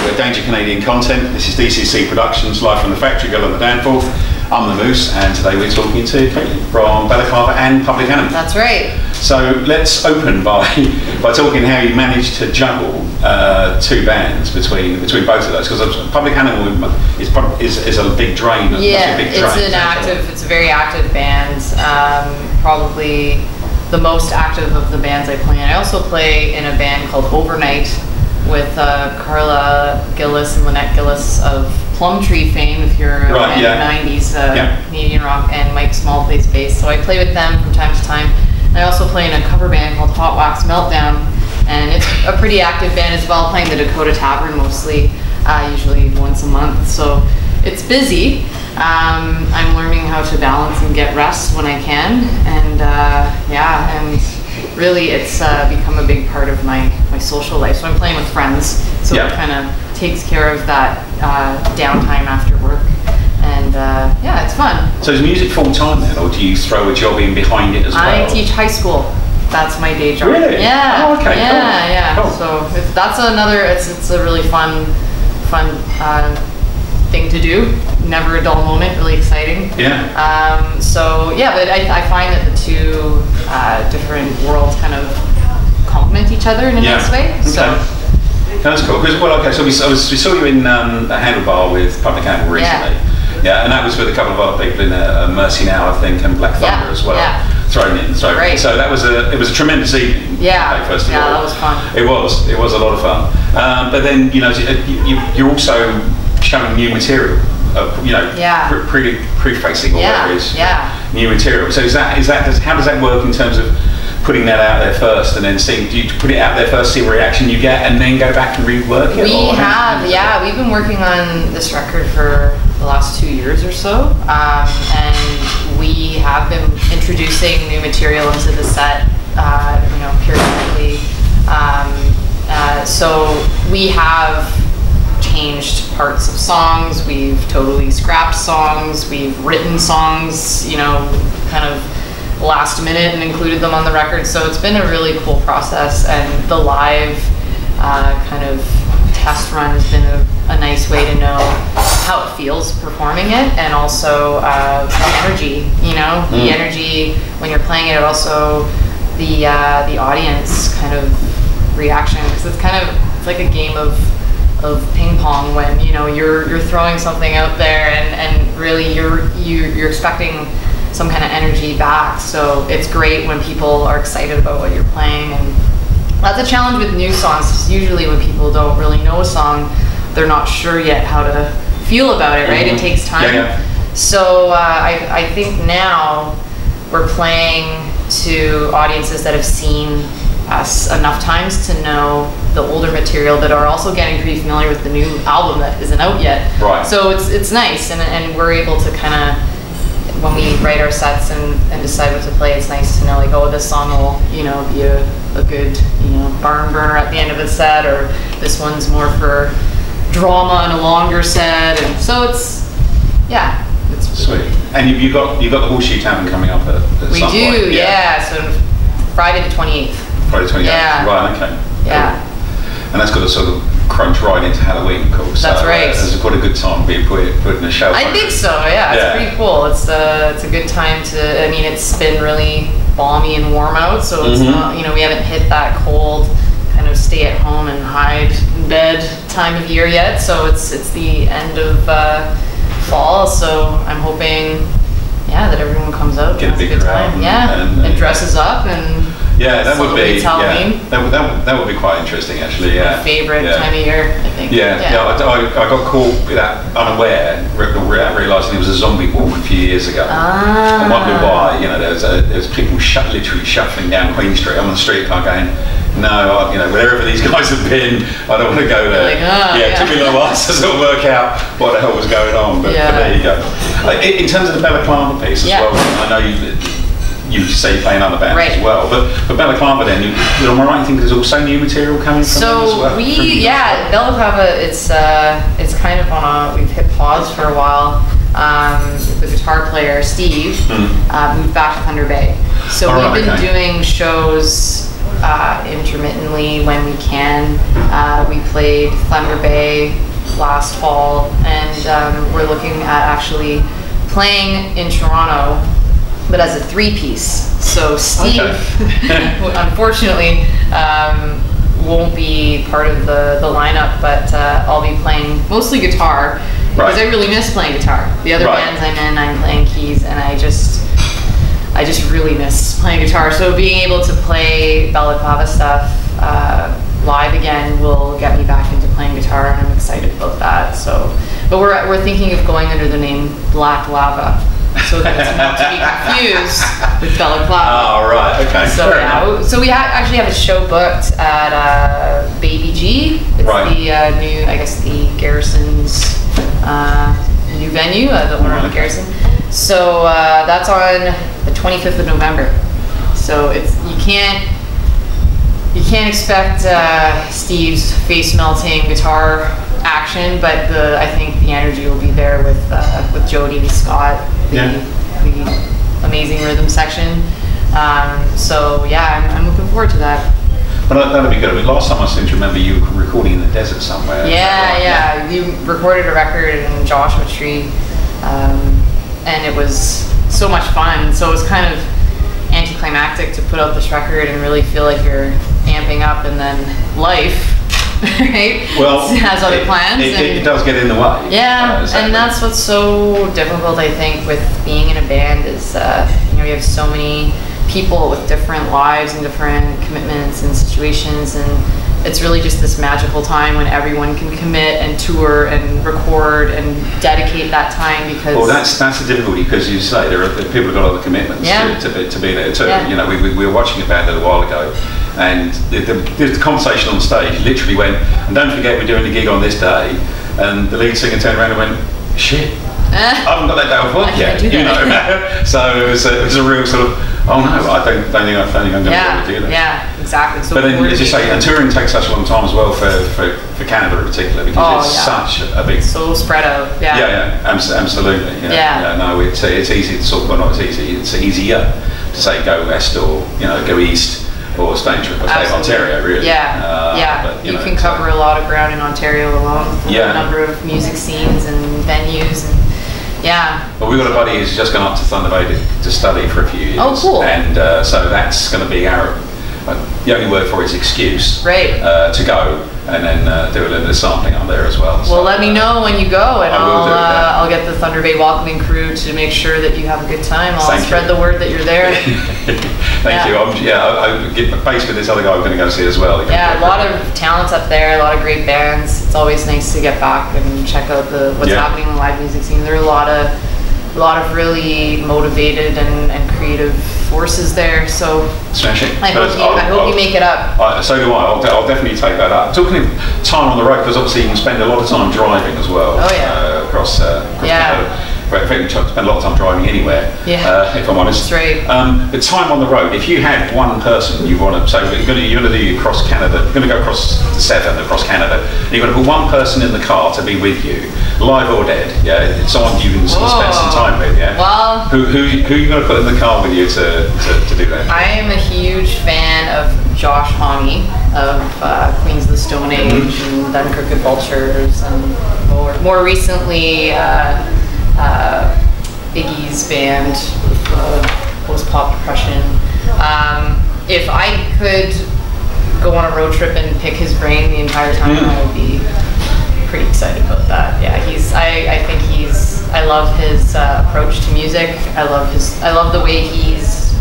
we're Danger Canadian Content. This is DCC Productions, live from the factory, Girl on the Danforth. I'm the Moose, and today we're talking to Caitlin from Bella Clava and Public Enemy. That's right. So let's open by talking how you managed to juggle two bands between both of those, because Public Animal is a big drain. Yeah, It's a very active band. Probably the most active of the bands I play in. I also play in a band called Overnight with Carla Gillis and Lynette Gillis of Plum Tree fame, if you're a fan of 90s Canadian rock, and Mike Small plays bass. So I play with them from time to time. And I also play in a cover band called Hot Wax Meltdown, and it's a pretty active band as well, playing the Dakota Tavern mostly, usually once a month. So it's busy. I'm learning how to balance and get rest when I can, and and really it's become a big part of my social life. So I'm playing with friends, so it kind of takes care of that downtime after work, and it's fun. So is music full time then, or do you throw a job in behind it as well? I teach high school. That's my day job. Really? Yeah. Oh, okay. Yeah, cool. yeah. Cool. So that's another. It's a really fun thing to do. Never a dull moment. Really exciting. Yeah. But I find that the two different worlds kind of complement each other in a nice way. Okay. So that's cool. So we saw you in a Handlebar with Public Animal recently. Yeah, and that was with a couple of other people in Mercy Now, I think, and Black Thunder as well. Yeah. Thrown in. So that was it was a tremendous evening. Yeah. First of all, that was fun. It was a lot of fun. But then you're also showing new material. Prefacing all that is new material. So how does that work in terms of putting that out there first, and then do you put it out there first, see what reaction you get, and then go back and rework it? We've been working on this record for the last 2 years or so, and we have been introducing new material into the set, periodically. So we have changed parts of songs, we've totally scrapped songs, we've written songs, kind of last minute and included them on the record. So it's been a really cool process, and the live kind of test run has been a nice way to know how it feels performing it, and also the energy, the energy when you're playing it, also the audience kind of reaction, because it's like a game of ping pong, when you're throwing something out there, and really you're expecting some kind of energy back. So it's great when people are excited about what you're playing, and that's a challenge with new songs. Usually when people don't really know a song, they're not sure yet how to feel about it, right? It takes time. So I think now we're playing to audiences that have seen us enough times to know the older material, that are also getting pretty familiar with the new album that isn't out yet. Right. So it's nice, and we're able to kind of, when we write our sets and decide what to play, it's nice to know, like, oh, this song will be a good barn burner at the end of the set, or this one's more for drama and a longer set, and so it's sweet. And you got the Horseshoe Tavern coming up at some point. We do, so Friday the 28th. Friday the 28th. Yeah. Right. Okay. Yeah. Cool. And that's got to sort of crunch right into Halloween, of course. That's right. It's quite a good time being put in a show. I think so. Yeah, it's pretty cool. It's a good time to. I mean, it's been really balmy and warm out, so it's not. We haven't hit that cold kind of stay at home and hide in bed time of year yet. So it's the end of fall. So I'm hoping, that everyone comes out, get a big good time, and dresses up and. Yeah, that would be. Halloween. That would be quite interesting, actually. Yeah. My favorite time of year, I think. I got caught with that unaware, realising it was a zombie walk a few years ago. I wondered why. There's people literally shuffling down Queen Street. I'm on the streetcar going, no, wherever these guys have been, I don't want to go there. It took me a little while to sort of work out what the hell was going on, but there you go. In terms of the Bella Clava piece as well, I know you say you play in other bands as well, but Bella Clava, then, am I right in thinking there's also new material coming from them as well? So Bella Clava, it's kind of we've hit pause for a while. The guitar player Steve moved back to Thunder Bay, so we've been doing shows intermittently when we can. We played Thunder Bay last fall, and we're looking at actually playing in Toronto, but as a three-piece. So Steve, unfortunately, won't be part of the lineup, but I'll be playing mostly guitar because I really miss playing guitar. The other bands I'm in, I'm playing keys, and I just really miss playing guitar. So being able to play Bella Clava stuff live again will get me back into playing guitar, and I'm excited about that. So, but we're thinking of going under the name Black Lava, so that it's not to be confused with Bella Clava. Oh, right, okay. So so we actually have a show booked at Baby G. It's the new, I guess, the Garrison's new venue, the owner of Garrison. So that's on the 25th of November. So you can't expect Steve's face melting guitar action, but I think the energy will be there with Jody and Scott, the amazing rhythm section. So yeah, I'm looking forward to that. But that'll be good. I mean, last time I seem to remember you recording in the desert somewhere. Yeah. We recorded a record in Joshua Tree, and it was so much fun. So it was kind of anticlimactic to put out this record and really feel like you're amping up, and then life, right? Well, has other plans. It does get in the way. Yeah, exactly. And that's what's so difficult, I think, with being in a band is, you have so many people with different lives and different commitments and situations, and it's really just this magical time when everyone can commit and tour and record and dedicate that time, because that's the difficulty, because you say there are people who've got other commitments to be there too. We were watching a band a little while ago, and the conversation on stage literally went, and don't forget we're doing a gig on this day, and the lead singer turned around and went, shit, I haven't got that day off work yet, So it was a real sort of, oh no, I don't think I'm going to be able to do that. Yeah, exactly. So but then, as you say, and touring takes such a long time as well for Canada in particular, because it's such a big, so spread out. Absolutely. No, it's easy to sort of, well, not as easy, it's easier to say go west or go east or stay in Ontario, really. But, you can cover a lot of ground in Ontario alone. A number of music scenes and venues and. Well, we've got a buddy who's just gone up to Thunder Bay to study for a few years. Oh, cool. And so that's going to be our, the only word for it is excuse. To go and then do a little bit of sampling up there as well. Well, let me know when you go, and I'll get the Thunder Bay welcoming crew to make sure that you have a good time. I'll spread the word that you're there. Thank you. I get based with this other guy I'm going to go see as well. A lot of talents up there, a lot of great bands. It's always nice to get back and check out what's happening in the live music scene. There are a lot of really motivated and creative forces there. So smashing. I hope you make it up. So do I. I'll definitely take that up. Talking of time on the road, because obviously you can spend a lot of time driving as well. Across Canada. In fact, you spend a lot of time driving anywhere, if I'm honest. That's right. But time on the road, if you had one person you want to, so you're going to do across Canada, you're going to go across the Severn, across Canada, and you're going to put one person in the car to be with you, live or dead, someone you can spend some time with, Well, who are you going to put in the car with you to do that? I am a huge fan of Josh Homme of Queens of the Stone Age and then Crooked Vultures, and more recently, Iggy's band, post-pop depression. If I could go on a road trip and pick his brain the entire time, I would be pretty excited about that. I love his approach to music. I love the way he's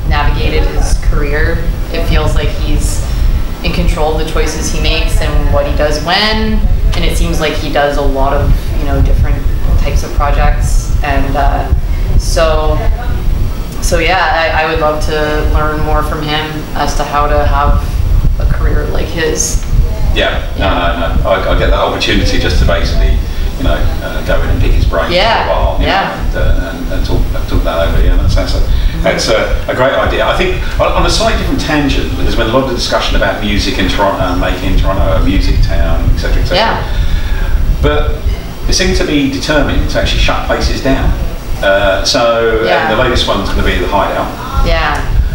navigated his career. It feels like he's in control of the choices he makes and what he does when, and it seems like he does a lot of different types of projects, and I would love to learn more from him as to how to have a career like his. No, I get that opportunity just to basically go in and pick his brain for a while, and talk that over. That's a great idea. I think on a slightly different tangent, there's been a lot of discussion about music in Toronto, making Toronto a music town, etc., etc. But they seem to be determined to actually shut places down. And the latest one's going to be the Hideout.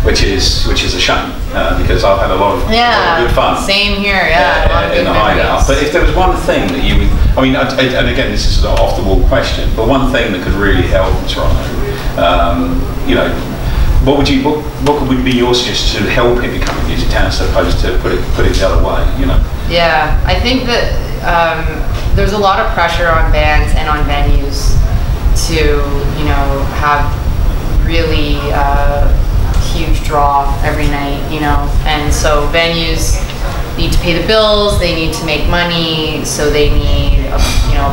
which is a shame because I've had a lot of good fun. Same here, yeah. In the hideout. But if there was one thing that you would, I mean, and again, this is an off-the-wall question, but one thing that could really help Toronto, you know, what would be your suggestion to help it become a music town, as opposed to put it the other way, you know? Yeah, I think that there's a lot of pressure on bands and on venues to, you know, have really huge draw every night, you know, and so venues need to pay the bills, they need to make money, so they need a, you know,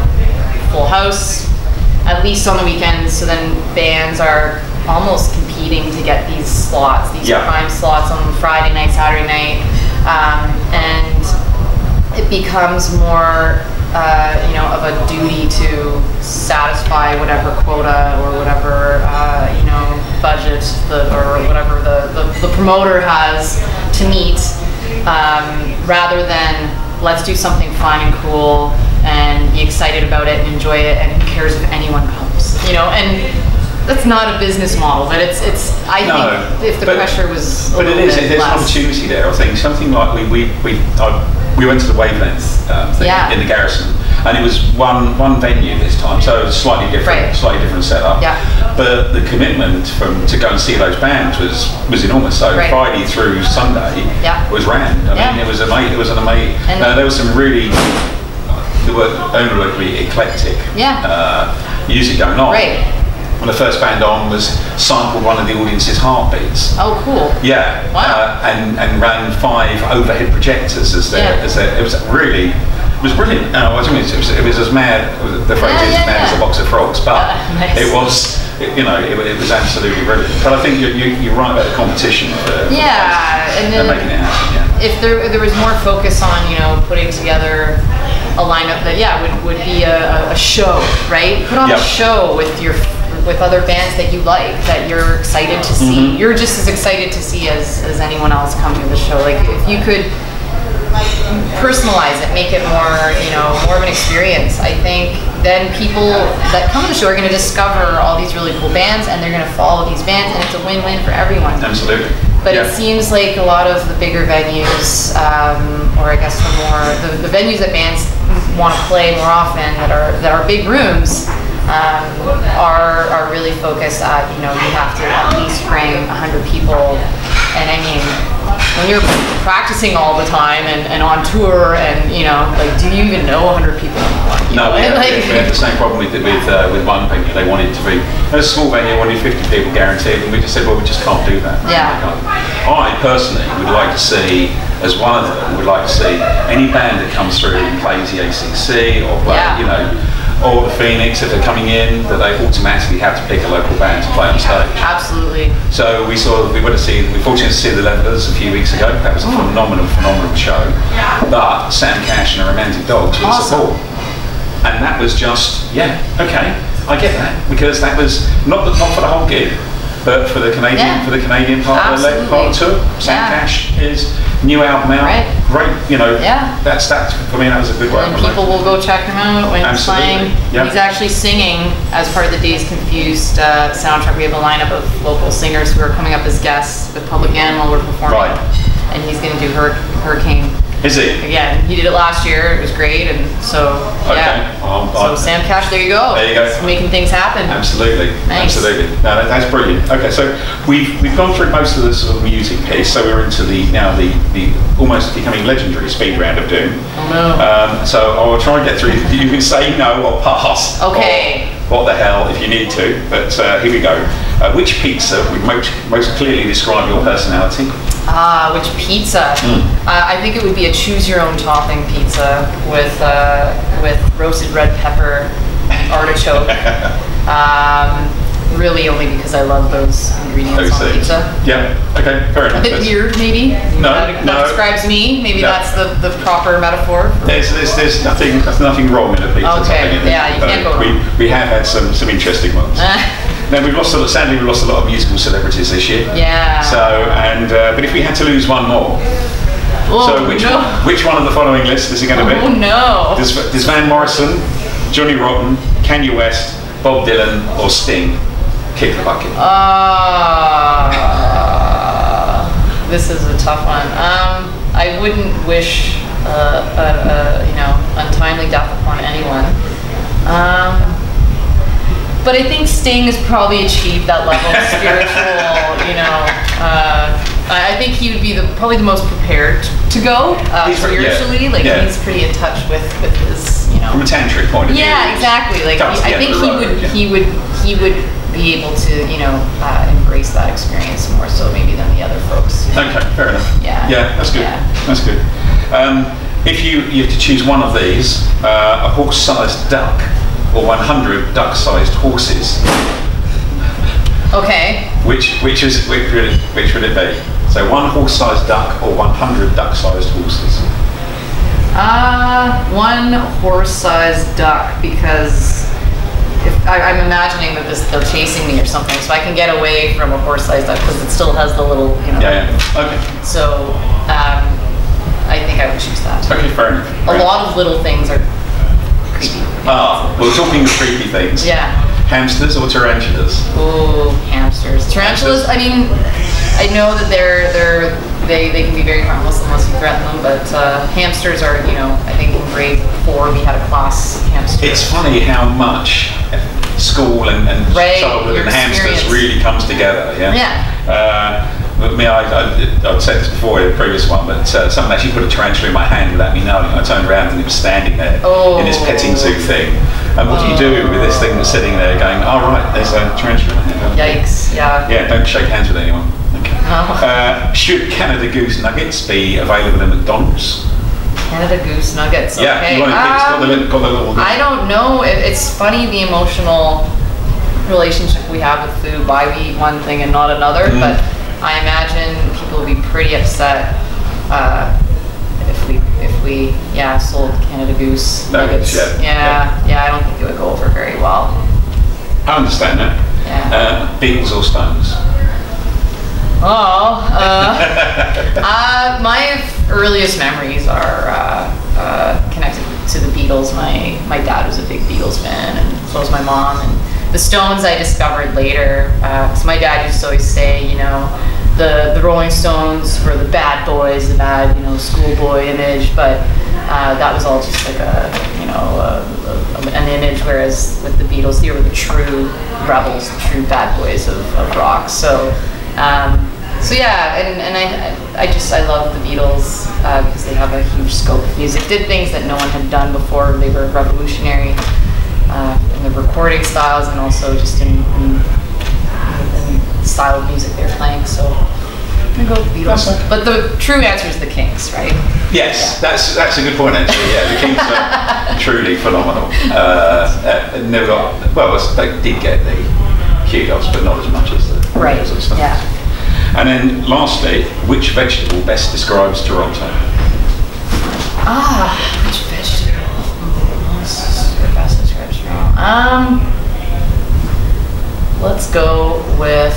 full house at least on the weekends, so then bands are almost competing to get these slots, these prime slots on Friday night, Saturday night, and it becomes more you know, of a duty to satisfy whatever quota or whatever you know, budget or whatever the promoter has to meet, rather than let's do something fun and cool and be excited about it and enjoy it, and who cares if anyone comes, you know? And that's not a business model, but it's I think if the pressure was a little bit less. There's an opportunity there. I think something like we went to the Wavelength thing in the Garrison, and it was one venue this time, so it was slightly different setup. Yeah. But the commitment to go and see those bands was enormous. So Friday through Sunday was rammed. I mean, it was amazing. It was an amazing. There was some really, there were unbelievably eclectic music going on. Right. And the first band on was sampled one of the audience's heartbeats. Oh, cool. Yeah. Wow. And ran 5 overhead projectors as their, it was really, it was brilliant. I mean, it was as mad, the phrase is as mad as a box of frogs, but nice. It was, you know, it was absolutely brilliant. But I think you're right about the competition for and making it happen. Yeah. If there was more focus on, you know, putting together a lineup that would be a show, right? Put on a show with other bands that you like, that you're excited to see. You're just as excited to see as anyone else coming to the show. Like, if you could personalize it, make it more, you know, more of an experience, I think then people that come to the show are going to discover all these really cool bands, and they're going to follow these bands, and it's a win-win for everyone. Absolutely. But it seems like a lot of the bigger venues, or I guess the venues that bands want to play more often, that are big rooms, are really focused at, you know, you have to at least bring 100 people. And I mean, when you're practicing all the time and on tour, and, you know, like, do you even know 100 people anymore? No, we had the same problem with one venue. They wanted to be a small venue, wanted 50 people guaranteed, and we just said, well, we just can't do that. Yeah. I personally would like to see, as one of them, would like to see any band that comes through and plays the ACC or play, you know, or the Phoenix, if they're coming in, that they automatically have to pick a local band to play on stage. Absolutely. So we were fortunate to see the Levelers a few weeks ago. That was a phenomenal show. But Sam Cash and the Romantic Dogs were support. And that was just, okay, I get that, because that was not for the whole gig, but for the Canadian part of the tour. Sam Cash is new album out, great, you know. That's for me. That was a good one. And people will go check him out when he's playing. He's actually singing as part of the Days Confused soundtrack. We have a lineup of local singers who are coming up as guests with Public Animal. We're performing, and he's going to do Hurricane. Is he? Again, he did it last year. It was great, and so so Sam Cash, there you go. There you go. It's making things happen. Absolutely, absolutely. No, that's brilliant. Okay, so we've gone through most of the sort of music piece. So we're into the almost becoming legendary Speed Round of Doom. Oh no. So I'll try and get through. You can say no or pass. Okay. Or what the hell if you need to. But here we go. Which pizza would most clearly describe your personality? Which pizza? I think it would be a choose-your-own-topping pizza with roasted red pepper, artichoke. Really, only because I love those ingredients on pizza. Yeah. Okay. Fair enough. A bit weird, maybe. No. That describes me. Maybe that's the proper metaphor. There's nothing wrong in a pizza. Okay. Yeah, you can't go wrong. We have had some interesting ones. Now sadly we've lost a lot of musical celebrities this year. Yeah. So but if we had to lose one more, which one of the following lists is it going to be? Oh no. Does Van Morrison, Johnny Rotten, Kanye West, Bob Dylan, or Sting kick the bucket? This is a tough one. I wouldn't wish untimely death upon anyone. But I think Sting has probably achieved that level of spiritual, I think he would be probably the most prepared to go spiritually. He's pretty in touch with his, From a tantric point of view. Yeah, exactly. Like I think he would be able to, embrace that experience more so maybe than the other folks. Okay, fair enough. Yeah. Yeah, that's good. Yeah. That's good. If you have to choose one of these, a horse-sized duck or 100 duck-sized horses. Okay. Which would it be? So one horse-sized duck or 100 duck-sized horses? One horse-sized duck, because I'm imagining that they're chasing me or something, so I can get away from a horse-sized duck because it still has the little, Yeah. Okay. So I think I would choose that. Okay, fair enough. A lot of little things are creepy. Well, talking of creepy things. Yeah. Hamsters or tarantulas? Oh, hamsters. Tarantulas. I mean, I know that they can be very harmless unless you threaten them, but hamsters are, I think in grade 4 we had a class hamster. It's funny how much school and childhood and hamsters really comes together. Yeah. Yeah. I'd said this before in the previous one, but someone actually put a tarantula in my hand without me knowing. I turned around and it was standing there in this petting zoo thing. And what do you do with this thing that's sitting there going, oh right, there's a tarantula in there. Yikes, yeah. Yeah, don't shake hands with anyone. Okay. Oh. Should Canada Goose nuggets be available at McDonald's? Canada Goose nuggets, Yeah, okay. you want to pick, got the little... I don't know. It's funny the emotional relationship we have with food, why we eat one thing and not another, but I imagine people would be pretty upset if we sold Canada Goose nuggets. Yeah, I don't think it would go over very well. I understand that. Yeah. Beatles or Stones? My earliest memories are connected to the Beatles. My dad was a big Beatles fan, and so was my mom. And the Stones I discovered later, because my dad used to always say, the Rolling Stones were the bad boys, the bad, schoolboy image, but that was all just like an image, whereas with the Beatles, they were the true rebels, the true bad boys of rock. So yeah, and I love the Beatles because they have a huge scope of music, did things that no one had done before. They were revolutionary in the recording styles and also just in the style of music they're playing. So I'm gonna go with the Beatles. But the true answer is the Kinks, right? Yes, that's a good point actually. Yeah, the Kinks are truly phenomenal. Never got they did get the kudos, but not as much as the Beatles and stuff. Yeah. And then lastly, which vegetable best describes Toronto? Which vegetable best describes Toronto? Let's go with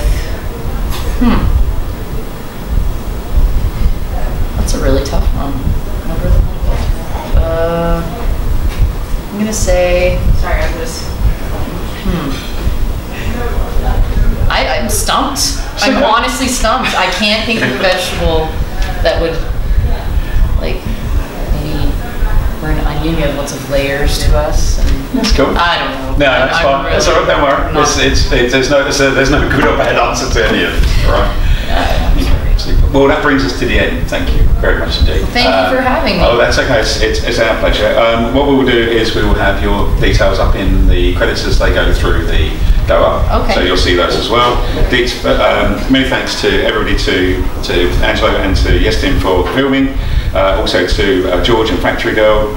that's a really tough one. I'm gonna say. Sorry, I'm just. I'm stumped. I'm honestly stumped. I can't think of a vegetable that would, maybe we're an onion. We have lots of layers to us. And that's cool. I don't know. No, that's fine. Really, that's all right. Don't worry. There's no good or bad answer to any of it. All right. Well, that brings us to the end. Thank you very much indeed. Thank you for having me. Oh, that's okay. It's our pleasure. What we will do is we will have your details up in the credits as they go through the go up. Okay. So you'll see those as well. Many thanks to everybody, to Angelo and to Yestin for filming. Also to George and Factory Girl.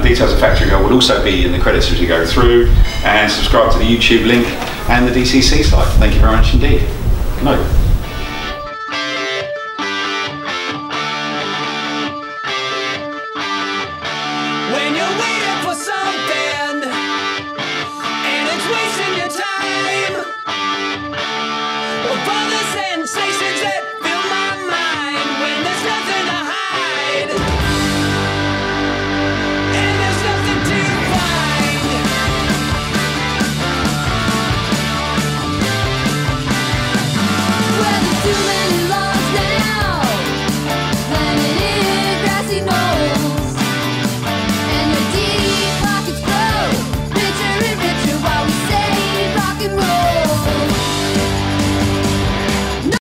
Details of Factory Girl will also be in the credits as we go through. And subscribe to the YouTube link and the DCC site. Thank you very much indeed. Good night.